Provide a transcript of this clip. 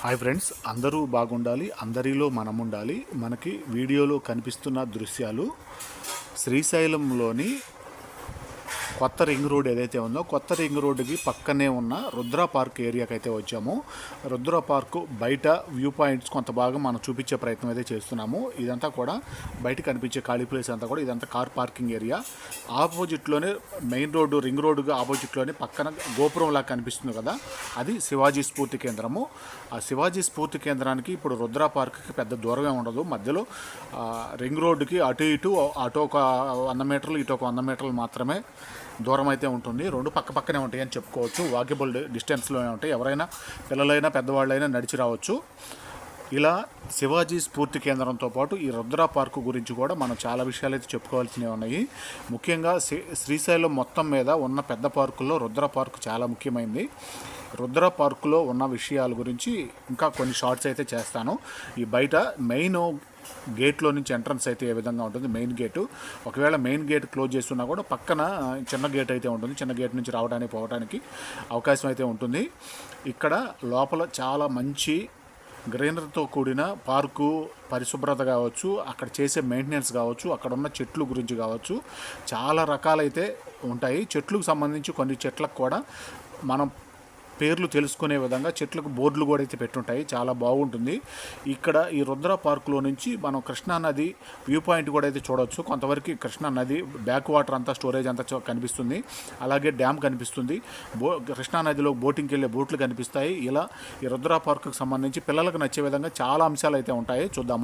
Hi friends, అందరూ బాగుండాలి, అందరిలో మనం ఉండాలి. మనకి వీడియోలో కనిపిస్తున్న దృశ్యాలు శ్రీశైలంలోని కొత్త రింగ్ రోడ్ ఏదైతే ఉందో కొత్త రింగ్ రోడ్డుకి పక్కనే ఉన్న రుద్ర పార్క్ ఏరియాకి అయితే వచ్చాము. రుద్ర పార్క్ బయట వ్యూ పాయింట్స్ కొంత భాగం మనం చూపించే ప్రయత్నం అయితే చేస్తున్నాము. ఇదంతా కూడా బయట కనిపించే ఖాళీ ప్లేస్ అంతా కూడా ఇదంతా కార్ పార్కింగ్ ఏరియా. ఆపోజిట్లోనే మెయిన్ రోడ్డు రింగ్ రోడ్డుగా ఆపోజిట్లోనే పక్కన గోపురం లాగా కనిపిస్తుంది కదా, అది శివాజీ స్ఫూర్తి కేంద్రము. ఆ శివాజీ స్ఫూర్తి కేంద్రానికి ఇప్పుడు రుద్ర పార్క్కి పెద్ద దూరమే ఉండదు. మధ్యలో రింగ్ రోడ్డుకి అటు ఒక 100 మీటర్లు, ఇటు ఒక 100 మీటర్లు మాత్రమే దూరం అయితే ఉంటుంది. రెండు పక్క పక్కనే ఉంటాయి అని చెప్పుకోవచ్చు. వాకబుల్ డిస్టెన్స్లోనే ఉంటాయి. ఎవరైనా పిల్లలైనా పెద్దవాళ్ళైనా నడిచి రావచ్చు. ఇలా శివాజీ స్ఫూర్తి కేంద్రంతో పాటు ఈ రుద్ర పార్కు గురించి కూడా మనం చాలా విషయాలు అయితే చెప్పుకోవాల్సినవి ఉన్నాయి. ముఖ్యంగా శ్రీశైలం మొత్తం మీద ఉన్న పెద్ద పార్కుల్లో రుద్ర పార్కు చాలా ముఖ్యమైనది. రుద్ర పార్కులో ఉన్న విషయాల గురించి ఇంకా కొన్ని షార్ట్స్ అయితే చేస్తాను. ఈ బయట మెయిన్ గేట్లో నుంచి ఎంట్రన్స్ అయితే ఏ విధంగా ఉంటుంది, మెయిన్ గేటు. ఒకవేళ మెయిన్ గేట్ క్లోజ్ చేస్తున్నా కూడా పక్కన చిన్న గేట్ అయితే ఉంటుంది. చిన్న గేట్ నుంచి రావడానికి పోవడానికి అవకాశం అయితే ఉంటుంది. ఇక్కడ లోపల చాలా మంచి గ్రీనరీతో కూడిన పార్కు, పరిశుభ్రత కావచ్చు, అక్కడ చేసే మెయింటెనెన్స్ కావచ్చు, అక్కడ ఉన్న చెట్లు గురించి కావచ్చు, చాలా రకాలైతే ఉంటాయి. చెట్లకు సంబంధించి కొన్ని చెట్లకు కూడా మనం పేర్లు తెలుసుకునే విధంగా చెట్లకు బోర్డులు కూడా అయితే పెట్టుంటాయి. చాలా బాగుంటుంది. ఇక్కడ ఈ రుద్ర పార్కులో నుంచి మనం కృష్ణానది వ్యూ పాయింట్ కూడా అయితే చూడవచ్చు. కొంతవరకు కృష్ణానది బ్యాక్ వాటర్ అంతా, స్టోరేజ్ అంతా కనిపిస్తుంది. అలాగే డ్యామ్ కనిపిస్తుంది. కృష్ణానదిలో బోటింగ్కి వెళ్ళే బోట్లు కనిపిస్తాయి. ఇలా ఈ రుద్ర పార్కుకు సంబంధించి పిల్లలకు నచ్చే విధంగా చాలా అంశాలు అయితే ఉంటాయి. చూద్దాము.